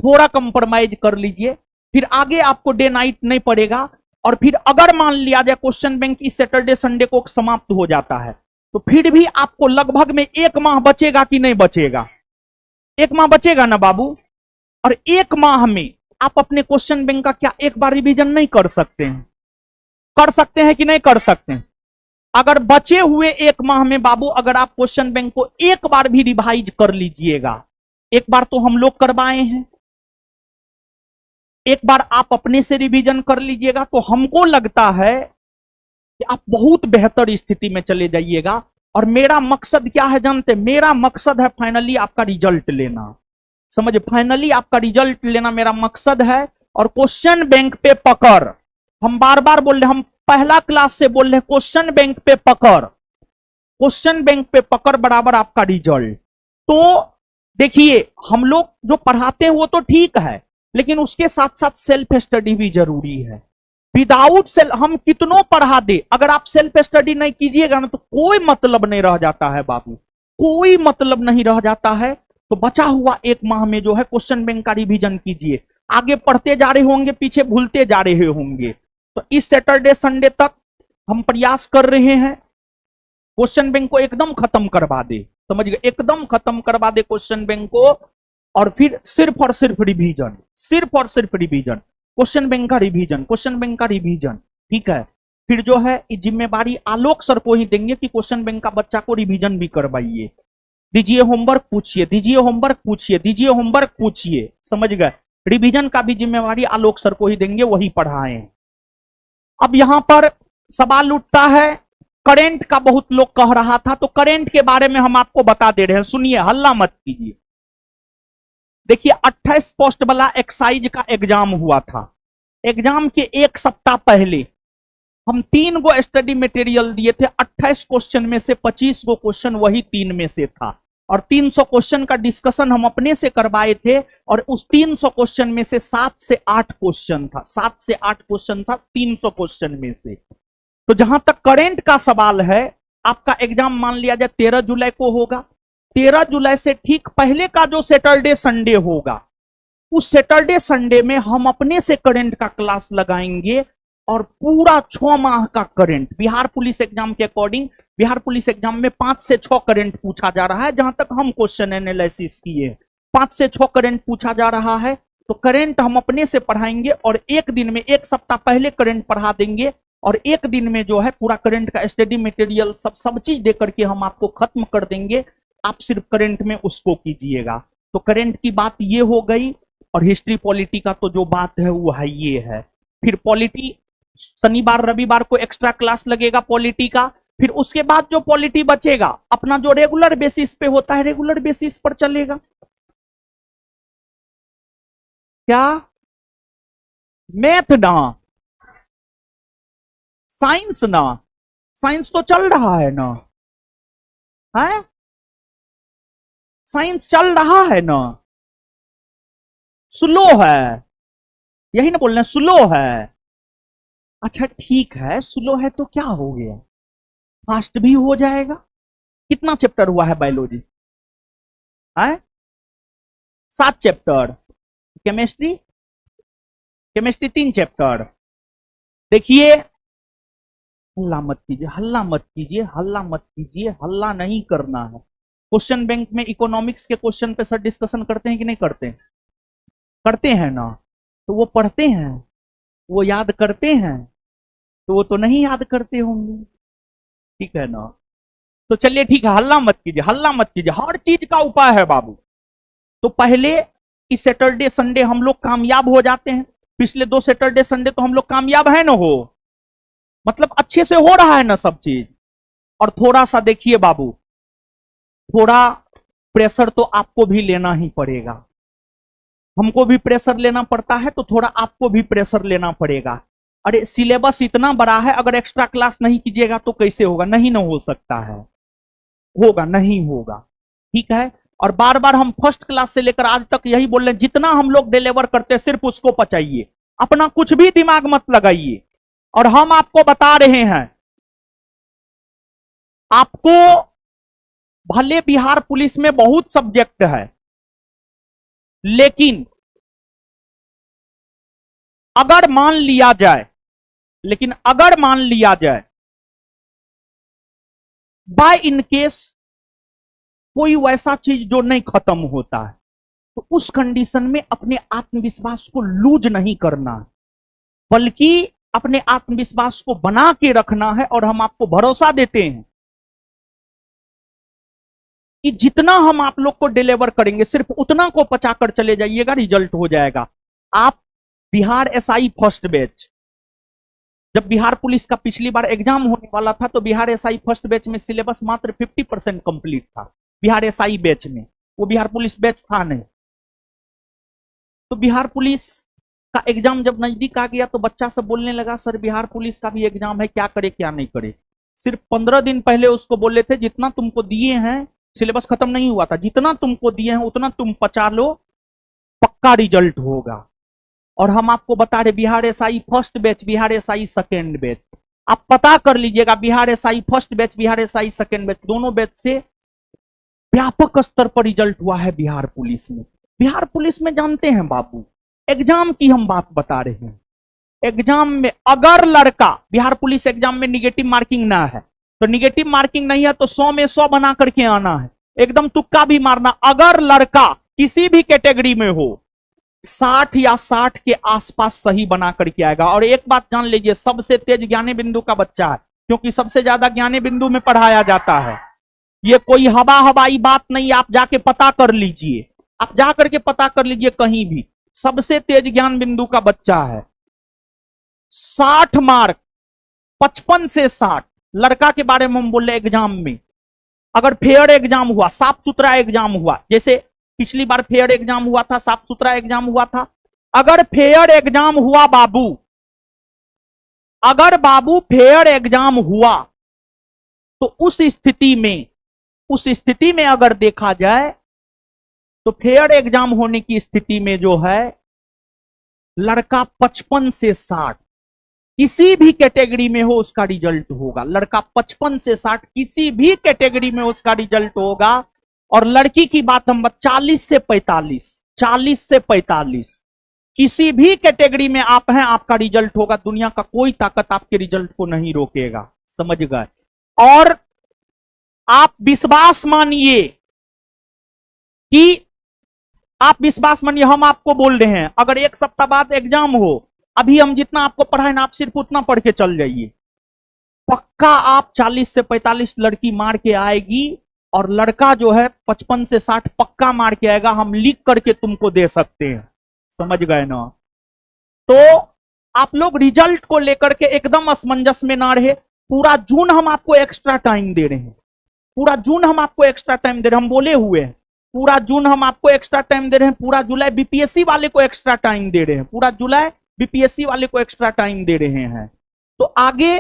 थोड़ा कंप्रोमाइज कर लीजिए, फिर आगे आपको डे नाइट नहीं पड़ेगा। और फिर अगर मान लिया जाए क्वेश्चन बैंक इस सैटरडे संडे को समाप्त हो जाता है, तो फिर भी आपको लगभग में 1 माह बचेगा कि नहीं बचेगा? 1 माह बचेगा ना बाबू। और 1 माह में आप अपने क्वेश्चन बैंक का क्या एक बार रिवीजन नहीं कर सकते हैं? कर सकते हैं कि नहीं कर सकते हैं? अगर बचे हुए 1 माह में बाबू अगर आप क्वेश्चन बैंक को एक बार भी रिवाइज कर लीजिएगा, एक बार तो हम लोग करवाए हैं, एक बार आप अपने से रिवीजन कर लीजिएगा, तो हमको लगता है कि आप बहुत बेहतर स्थिति में चले जाइएगा। और मेरा मकसद क्या है जानते? मेरा मकसद है फाइनली आपका रिजल्ट लेना। समझ, फाइनली आपका रिजल्ट लेना मेरा मकसद है। और क्वेश्चन बैंक पे पकड़, हम बार बार बोल रहे, हम पहला क्लास से बोल रहे, क्वेश्चन बैंक पे पकड़, क्वेश्चन बैंक पे पकड़ बराबर आपका रिजल्ट। तो देखिए, हम लोग जो पढ़ाते हैं वो तो ठीक है, लेकिन उसके साथ साथ सेल्फ स्टडी भी जरूरी है। विदाउट सेल्फ हम कितनों पढ़ा दे, अगर आप सेल्फ स्टडी नहीं कीजिएगा ना, तो कोई मतलब नहीं रह जाता है बाबू, कोई मतलब नहीं रह जाता है। तो बचा हुआ 1 माह में जो है क्वेश्चन बैंक का रिवीजन कीजिए। आगे पढ़ते जा रहे होंगे, पीछे भूलते जा रहे होंगे, तो इस सैटरडे संडे तक हम प्रयास कर रहे हैं क्वेश्चन बैंक को एकदम खत्म करवा दे। समझ गए, एकदम खत्म करवा दे क्वेश्चन बैंक को। और फिर सिर्फ और सिर्फ रिवीजन, सिर्फ और सिर्फ रिवीजन, क्वेश्चन बैंक का रिवीजन, क्वेश्चन बैंक का रिवीजन। ठीक है, फिर जो है जिम्मेवारी आलोक सर को ही देंगे कि क्वेश्चन बैंक का बच्चा को रिवीजन भी करवाइए, दीजिए होमवर्क पूछिए, दीजिए होमवर्क पूछिए, दीजिए होमवर्क पूछिए। समझ गए, रिवीजन का भी जिम्मेवारी आलोक सर को ही देंगे, वही पढ़ाएं। अब यहां पर सवाल उठता है, करंट का बहुत लोग कह रहा था, तो करंट के बारे में हम आपको बता दे रहे हैं, सुनिए, हल्ला मत कीजिए। देखिए, 28 पोस्ट वाला एक्साइज का एग्जाम हुआ था। एग्जाम के 1 सप्ताह पहले हम 3 गो स्टडी मटेरियल दिए थे। 28 क्वेश्चन में से 25 गो क्वेश्चन वही 3 में से था, और 300 क्वेश्चन का डिस्कशन हम अपने से करवाए थे। और उस 300 क्वेश्चन में से 7 से 8 क्वेश्चन था, 7 से 8 क्वेश्चन था 300 क्वेश्चन में से। तो जहां तक करंट का सवाल है, आपका एग्जाम मान लिया जाए 13 जुलाई को होगा। 13 जुलाई से ठीक पहले का जो सैटरडे संडे होगा, उस सैटरडे संडे में हम अपने से करंट का क्लास लगाएंगे। और पूरा 6 माह का करंट, बिहार पुलिस एग्जाम के अकॉर्डिंग, बिहार पुलिस एग्जाम में 5 से 6 करंट पूछा जा रहा है। जहां तक हम क्वेश्चन एनालिसिस किए, 5 से 6 करंट पूछा जा रहा है। तो करंट हम अपने से पढ़ाएंगे, और एक दिन में 1 सप्ताह पहले करंट पढ़ा देंगे, और एक दिन में जो है पूरा करंट का स्टडी मटेरियल सब चीज दे करके हम आपको खत्म कर देंगे। आप सिर्फ करंट में उसको कीजिएगा। तो करंट की बात ये हो गई। और हिस्ट्री पॉलिटी का तो जो बात है वो है ये है। फिर पॉलिटी शनिवार रविवार को एक्स्ट्रा क्लास लगेगा पॉलिटी का। फिर उसके बाद जो पॉलिटी बचेगा अपना जो रेगुलर बेसिस पे होता है, रेगुलर बेसिस पर चलेगा। क्या मैथ ना, साइंस ना, साइंस तो चल रहा है ना, है साइंस चल रहा है ना, स्लो है, यही ना बोल रहे हैं, स्लो है। अच्छा ठीक है, स्लो है तो क्या हो गया, फास्ट भी हो जाएगा। कितना चैप्टर हुआ है बायोलॉजी? है 7 चैप्टर। Chemistry, chemistry 3 chapter. देखिए, हल्ला मत कीजिए, हल्ला मत कीजिए, हल्ला मत कीजिए, हल्ला नहीं करना है। क्वेश्चन बैंक में इकोनॉमिक्स के क्वेश्चन पे सर डिस्कशन करते हैं कि नहीं करते? करते हैं ना। तो वो पढ़ते हैं, वो याद करते हैं, तो वो तो नहीं याद करते होंगे। ठीक है ना। तो चलिए ठीक है, हल्ला मत कीजिए, हल्ला मत कीजिए। हर चीज का उपाय है बाबू। तो पहले इस सैटरडे संडे हम लोग कामयाब हो जाते हैं। पिछले 2 सैटरडे संडे तो हम लोग कामयाब है ना, हो मतलब अच्छे से हो रहा है ना सब चीज। और थोड़ा सा देखिए बाबू, थोड़ा प्रेशर तो आपको भी लेना ही पड़ेगा। हमको भी प्रेशर लेना पड़ता है, तो थोड़ा आपको भी प्रेशर लेना पड़ेगा। अरे सिलेबस इतना बड़ा है, अगर एक्स्ट्रा क्लास नहीं कीजिएगा तो कैसे होगा? नहीं ना हो सकता है, होगा नहीं होगा। ठीक है। और बार बार हम फर्स्ट क्लास से लेकर आज तक यही बोल रहे हैं, जितना हम लोग डिलीवर करते हैं सिर्फ उसको पचाइए, अपना कुछ भी दिमाग मत लगाइए। और हम आपको बता रहे हैं, आपको भले बिहार पुलिस में बहुत सब्जेक्ट है, लेकिन अगर मान लिया जाए, लेकिन अगर मान लिया जाए बाय इन केस कोई वैसा चीज जो नहीं खत्म होता है, तो उस कंडीशन में अपने आत्मविश्वास को लूज नहीं करना है, बल्कि अपने आत्मविश्वास को बना के रखना है। और हम आपको भरोसा देते हैं कि जितना हम आप लोग को डिलीवर करेंगे सिर्फ उतना को पचाकर चले जाइएगा, रिजल्ट हो जाएगा। आप बिहार एसआई फर्स्ट बैच, जब बिहार पुलिस का पिछली बार एग्जाम होने वाला था तो बिहार एसआई फर्स्ट बैच में सिलेबस मात्र 50% कंप्लीट था। बिहार एसआई बैच में, वो बिहार पुलिस बैच था नहीं। तो बिहार पुलिस का एग्जाम जब नजदीक आ गया तो बच्चा सब बोलने लगा, सर बिहार पुलिस का भी एग्जाम है, क्या करे क्या नहीं करे। सिर्फ 15 दिन पहले उसको बोले थे जितना तुमको दिए हैं, सिलेबस खत्म नहीं हुआ था, जितना तुमको दिए हैं उतना तुम पचा लो, पक्का रिजल्ट होगा। और हम आपको बता रहे Bihar SI first batch, Bihar SI second batch, आप पता कर लीजिएगा। Bihar SI first batch, Bihar SI second batch, दोनों बैच से व्यापक स्तर पर रिजल्ट हुआ है बिहार पुलिस में। बिहार पुलिस में जानते हैं बाबू, एग्जाम की हम बात बता रहे हैं, एग्जाम में अगर लड़का, बिहार पुलिस एग्जाम में निगेटिव मार्किंग ना है तो निगेटिव मार्किंग नहीं है तो 100 में 100 बना करके आना है, एकदम तुक्का भी मारना। अगर लड़का किसी भी कैटेगरी में हो 60 या 60 के आसपास सही बना करके आएगा। और एक बात जान लीजिए, सबसे तेज ज्ञानी बिंदु का बच्चा है, क्योंकि सबसे ज्यादा ज्ञानी बिंदु में पढ़ाया जाता है। ये कोई हवाई बात नहीं, आप जाके पता कर लीजिए, आप जा करके पता कर लीजिए कहीं भी, सबसे तेज ज्ञान बिंदु का बच्चा है। 60 मार्क, 55 से 60 लड़का के बारे में हम बोल रहे एग्जाम में। अगर फेयर एग्जाम हुआ, साफ सुथरा एग्जाम हुआ, जैसे पिछली बार फेयर एग्जाम हुआ था, साफ सुथरा एग्जाम हुआ था, अगर फेयर एग्जाम हुआ बाबू, अगर बाबू फेयर एग्जाम हुआ तो उस स्थिति में अगर देखा जाए तो फेयर एग्जाम होने की स्थिति में जो है लड़का 55 से 60 किसी भी कैटेगरी में हो उसका रिजल्ट होगा। लड़का 55 से 60 किसी भी कैटेगरी में उसका रिजल्ट होगा। और लड़की की बात हम 40 से 45, 40 से 45 किसी भी कैटेगरी में आप हैं, आपका रिजल्ट होगा। दुनिया का कोई ताकत आपके रिजल्ट को नहीं रोकेगा, समझ गए। और आप विश्वास मानिए कि हम आपको बोल रहे हैं, अगर एक सप्ताह बाद एग्जाम हो, अभी हम जितना आपको पढ़ाए ना, आप सिर्फ उतना पढ़ के चल जाइए, पक्का आप 40 से 45 लड़की मार के आएगी। और लड़का जो है 55 से 60 पक्का मार के आएगा, हम लिख करके तुमको दे सकते हैं, समझ गए ना। तो आप लोग रिजल्ट को लेकर के एकदम असमंजस में ना रहे। पूरा जून हम आपको एक्स्ट्रा टाइम दे रहे हैं, पूरा जून हम आपको एक्स्ट्रा टाइम दे रहे हैं, हम बोले हुए हैं पूरा जून हम आपको एक्स्ट्रा टाइम दे रहे हैं। पूरा जुलाई बीपीएससी वाले को एक्स्ट्रा टाइम दे रहे हैं, पूरा जुलाई बीपीएससी वाले को एक्स्ट्रा टाइम दे रहे हैं। तो आगे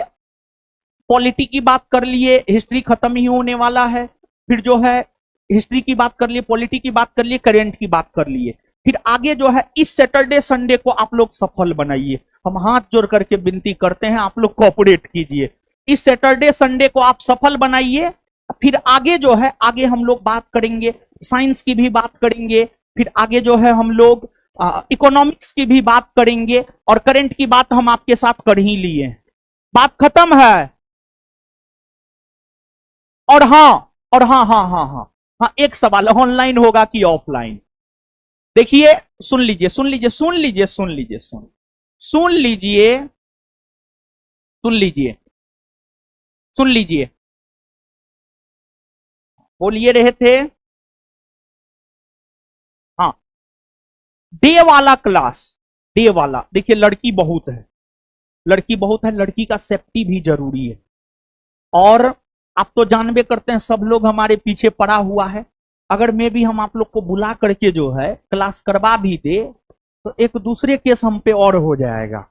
पॉलिटी की बात कर लिए, हिस्ट्री खत्म ही होने वाला है, फिर जो है हिस्ट्री की बात कर लिए, पॉलिटी की बात कर लिए, करेंट की बात कर लिए। फिर आगे जो है इस सैटरडे संडे को आप लोग सफल बनाइए, हम हाथ जोड़ करके विनती करते हैं, आप लोग कोऑपरेट कीजिए। इस सैटरडे संडे को आप सफल बनाइए। फिर आगे जो है, आगे हम लोग बात करेंगे, साइंस की भी बात करेंगे, फिर आगे जो है हम लोग इकोनॉमिक्स की भी बात करेंगे, और करंट की बात हम आपके साथ कर ही लिए, बात खत्म है। और हाँ, एक सवाल, ऑनलाइन होगा कि ऑफलाइन? देखिए, सुन लीजिए, बोलिए रहे थे। हाँ, डे वाला क्लास, डे वाला, देखिए लड़की बहुत है, लड़की का सेफ्टी भी जरूरी है। और आप तो जानबे करते हैं, सब लोग हमारे पीछे पड़ा हुआ है। अगर मैं भी हम आप लोग को बुला करके जो है क्लास करवा भी दे तो एक दूसरे केस हम पे और हो जाएगा,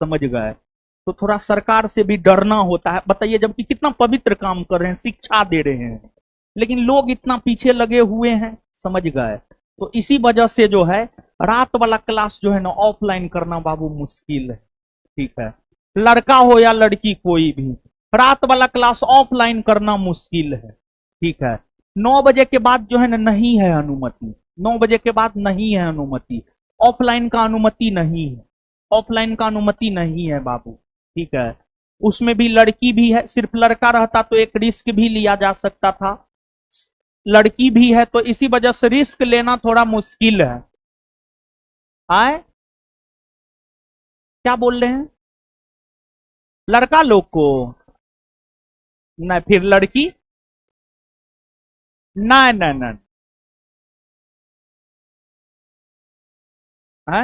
समझ गए। तो थोड़ा सरकार से भी डरना होता है। बताइए, जबकि कितना पवित्र काम कर रहे हैं, शिक्षा दे रहे हैं, लेकिन लोग इतना पीछे लगे हुए हैं, समझ गए। तो इसी वजह से जो है रात वाला क्लास जो है ना ऑफलाइन करना बाबू मुश्किल है, ठीक है। लड़का हो या लड़की कोई भी, रात वाला क्लास ऑफलाइन करना मुश्किल है, ठीक है। 9 बजे के बाद जो है ना नहीं है अनुमति, 9 बजे के बाद नहीं है अनुमति, ऑफलाइन का अनुमति नहीं है। ऑफलाइन का अनुमति नहीं है बाबू, ठीक है। उसमें भी लड़की भी है, सिर्फ लड़का रहता तो एक रिस्क भी लिया जा सकता था, लड़की भी है तो इसी वजह से रिस्क लेना थोड़ा मुश्किल है। आए क्या बोल रहे हैं? लड़का लोग को नहीं, फिर लड़की नहीं नहीं नहीं, है